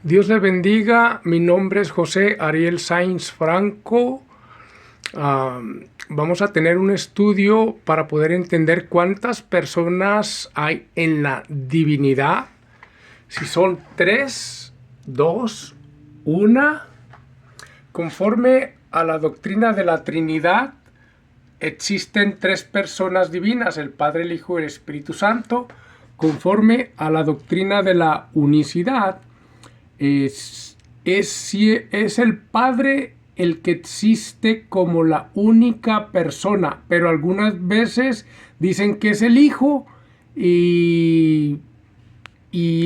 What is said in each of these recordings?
Dios le bendiga, mi nombre es José Ariel Sainz Franco. Vamos a tener un estudio para poder entender cuántas personas hay en la divinidad. Si son 3, 2, 1. Conforme a la doctrina de la Trinidad, existen 3 personas divinas, el Padre, el Hijo y el Espíritu Santo. Conforme a la doctrina de la unicidad, es el Padre el que existe como la única persona, pero algunas veces dicen que es el Hijo y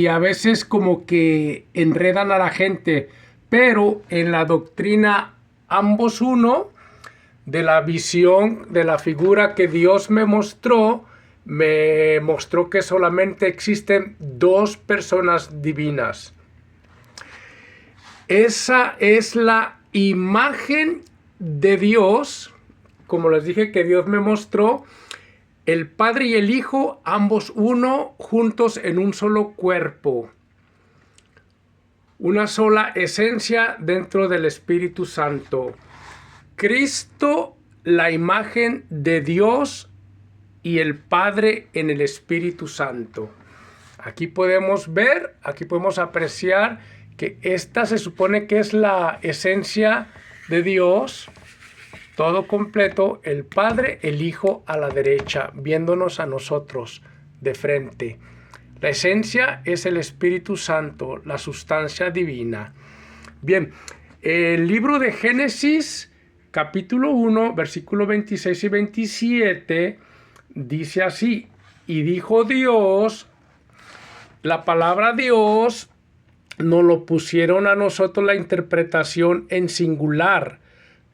a veces como que enredan a la gente, pero en la doctrina ambos uno, de la visión, de la figura que Dios me mostró que solamente existen 2 personas divinas. Esa es la imagen de Dios, como les dije que Dios me mostró, el Padre y el Hijo, ambos uno, juntos en un solo cuerpo. Una sola esencia dentro del Espíritu Santo. Cristo, la imagen de Dios y el Padre en el Espíritu Santo. Aquí podemos ver, aquí podemos apreciar que esta se supone que es la esencia de Dios, todo completo, el Padre, el Hijo a la derecha, viéndonos a nosotros de frente. La esencia es el Espíritu Santo, la sustancia divina. Bien, el libro de Génesis, capítulo 1, versículo 26 y 27, dice así: y dijo Dios, la palabra Dios nos lo pusieron a nosotros la interpretación en singular,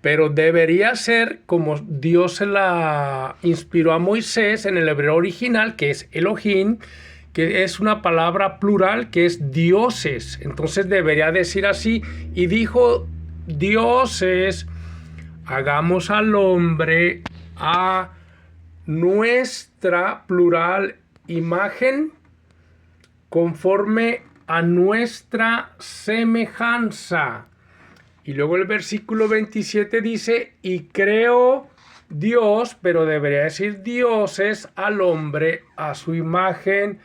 pero debería ser como Dios se la inspiró a Moisés en el hebreo original, que es Elohim, que es una palabra plural, que es dioses. Entonces debería decir así: y dijo dioses, hagamos al hombre a nuestra plural imagen, conforme a nuestra semejanza. Y luego el versículo 27 dice: y creó Dios, pero debería decir dioses, al hombre a su imagen,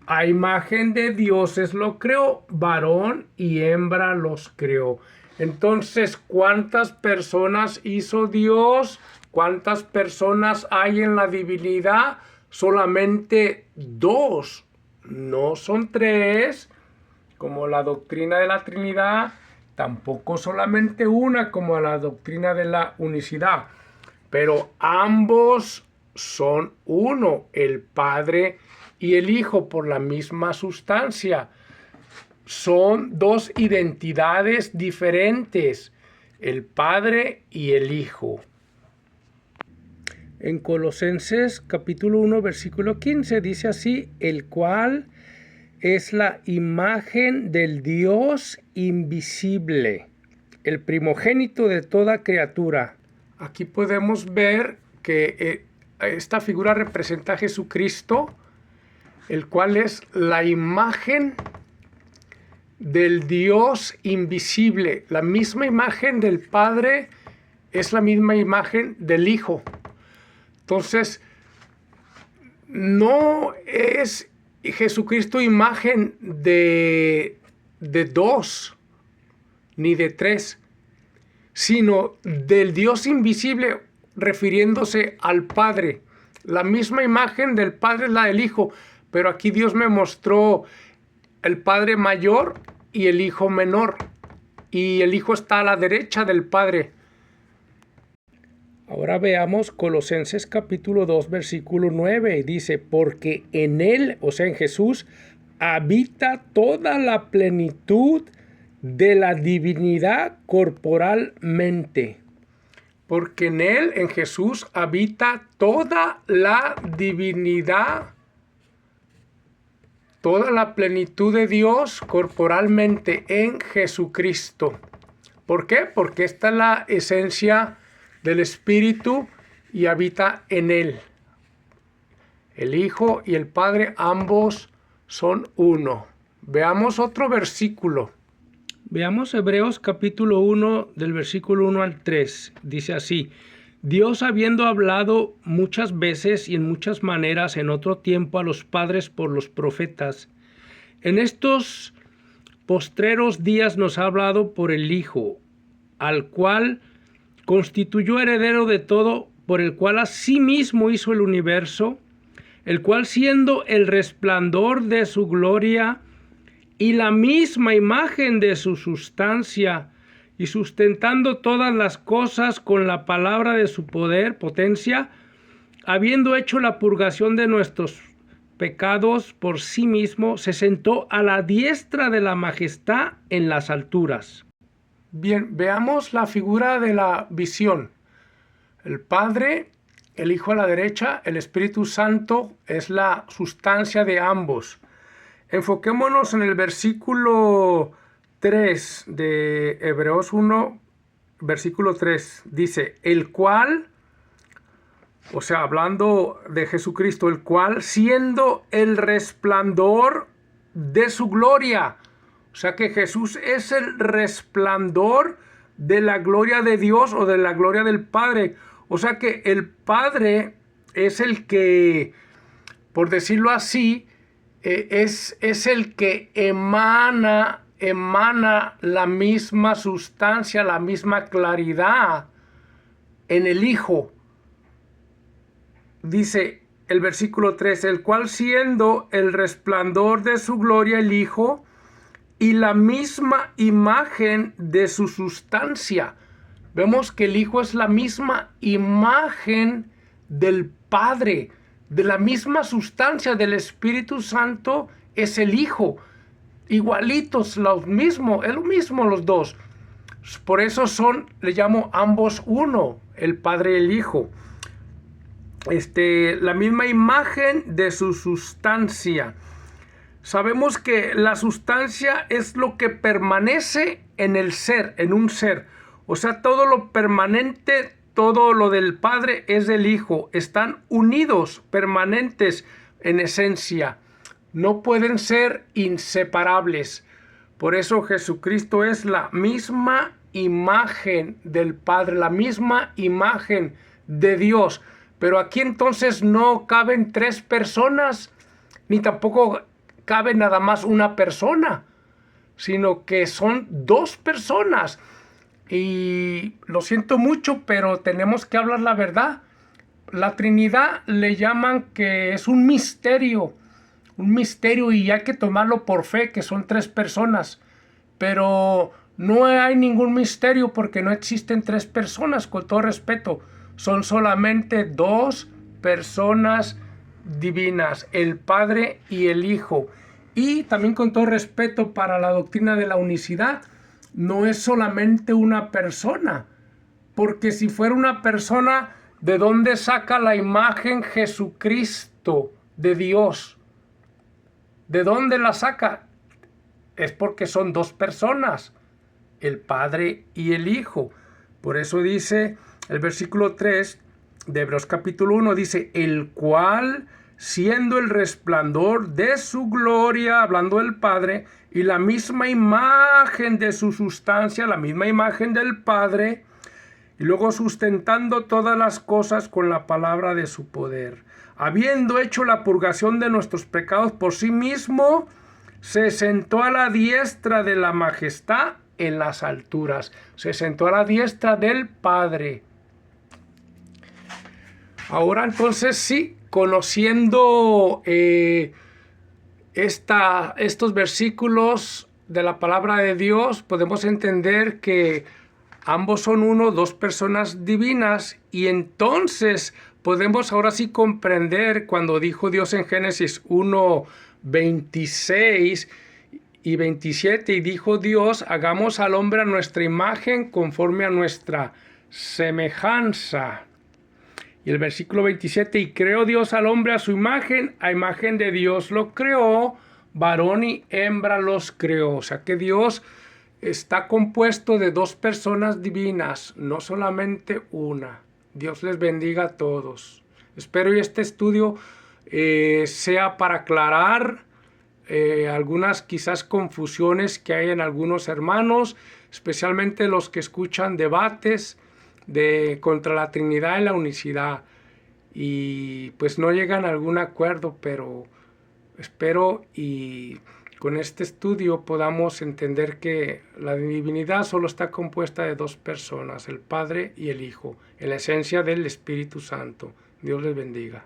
a imagen de dioses lo creó, varón y hembra los creó. Entonces, ¿cuántas personas hizo Dios? ¿Cuántas personas hay en la divinidad? Solamente 2. No son 3, como la doctrina de la Trinidad, tampoco solamente una, como la doctrina de la unicidad, pero ambos son uno, el Padre y el Hijo, por la misma sustancia. Son 2 identidades diferentes, el Padre y el Hijo. En Colosenses capítulo 1 versículo 15 dice así: el cual es la imagen del Dios invisible, el primogénito de toda criatura. Aquí podemos ver que esta figura representa a Jesucristo, el cual es la imagen del Dios invisible. La misma imagen del Padre es la misma imagen del Hijo. Entonces, no es Jesucristo imagen de 2 ni de 3, sino del Dios invisible, refiriéndose al Padre. La misma imagen del Padre es la del Hijo, pero aquí Dios me mostró el Padre mayor y el Hijo menor, y el Hijo está a la derecha del Padre. Ahora veamos Colosenses capítulo 2 versículo 9, dice: porque en Él, o sea en Jesús, habita toda la plenitud de la divinidad corporalmente. Porque en Él, en Jesús, habita toda la divinidad, toda la plenitud de Dios corporalmente en Jesucristo. ¿Por qué? Porque esta es la esencia del Espíritu y habita en Él. El Hijo y el Padre ambos son uno. Veamos otro versículo. Veamos Hebreos capítulo 1 del versículo 1 al 3. Dice así: Dios, habiendo hablado muchas veces y en muchas maneras en otro tiempo a los padres por los profetas, en estos postreros días nos ha hablado por el Hijo, al cual constituyó heredero de todo, por el cual asimismo hizo el universo, el cual siendo el resplandor de su gloria y la misma imagen de su sustancia, y sustentando todas las cosas con la palabra de su poder, potencia, habiendo hecho la purgación de nuestros pecados por sí mismo, se sentó a la diestra de la majestad en las alturas. Bien, veamos la figura de la visión. El Padre, el Hijo a la derecha, el Espíritu Santo es la sustancia de ambos. Enfoquémonos en el versículo 3 de Hebreos 1, versículo 3. Dice, el cual, o sea, hablando de Jesucristo, el cual siendo el resplandor de su gloria. O sea que Jesús es el resplandor de la gloria de Dios o de la gloria del Padre. O sea que el Padre es el que, por decirlo así, es el que emana la misma sustancia, la misma claridad en el Hijo. Dice el versículo 3, el cual siendo el resplandor de su gloria, el Hijo, y la misma imagen de su sustancia. Vemos que el Hijo es la misma imagen del Padre, de la misma sustancia del Espíritu Santo es el Hijo. Igualitos, lo mismo, es lo mismo los dos. Por eso le llamo ambos uno, el Padre y el Hijo. La misma imagen de su sustancia. Sabemos que la sustancia es lo que permanece en el ser, en un ser. O sea, todo lo permanente, todo lo del Padre es del Hijo. Están unidos, permanentes en esencia. No pueden ser inseparables. Por eso Jesucristo es la misma imagen del Padre, la misma imagen de Dios. Pero aquí entonces no caben tres personas, ni tampoco cabe nada más una persona, sino que son dos personas. Y lo siento mucho, pero tenemos que hablar la verdad. La Trinidad le llaman que es un misterio y hay que tomarlo por fe, que son tres personas. Pero no hay ningún misterio porque no existen tres personas, con todo respeto. Son solamente dos personas divinas, el Padre y el Hijo. Y también con todo respeto para la doctrina de la unicidad, no es solamente una persona, porque si fuera una persona, ¿de dónde saca la imagen Jesucristo de Dios? ¿De dónde la saca? Es porque son dos personas, el Padre y el Hijo. Por eso dice el versículo 3 de Hebreos capítulo 1, dice, el cual siendo el resplandor de su gloria, hablando del Padre, y la misma imagen de su sustancia, la misma imagen del Padre, y luego sustentando todas las cosas con la palabra de su poder, habiendo hecho la purgación de nuestros pecados por sí mismo, se sentó a la diestra de la majestad en las alturas. Se sentó a la diestra del Padre. Ahora entonces sí, conociendo estos versículos de la palabra de Dios, podemos entender que ambos son uno, dos personas divinas, y entonces podemos ahora sí comprender cuando dijo Dios en Génesis 1, 26 y 27, y dijo Dios, hagamos al hombre a nuestra imagen conforme a nuestra semejanza. Y el versículo 27, y creó Dios al hombre a su imagen, a imagen de Dios lo creó, varón y hembra los creó. O sea que Dios está compuesto de dos personas divinas, no solamente una. Dios les bendiga a todos. Espero que este estudio sea para aclarar algunas quizás confusiones que hay en algunos hermanos, especialmente los que escuchan debates contra la Trinidad y la unicidad, y pues no llegan a algún acuerdo, pero espero y con este estudio podamos entender que la divinidad solo está compuesta de dos personas, el Padre y el Hijo, en la esencia del Espíritu Santo. Dios les bendiga.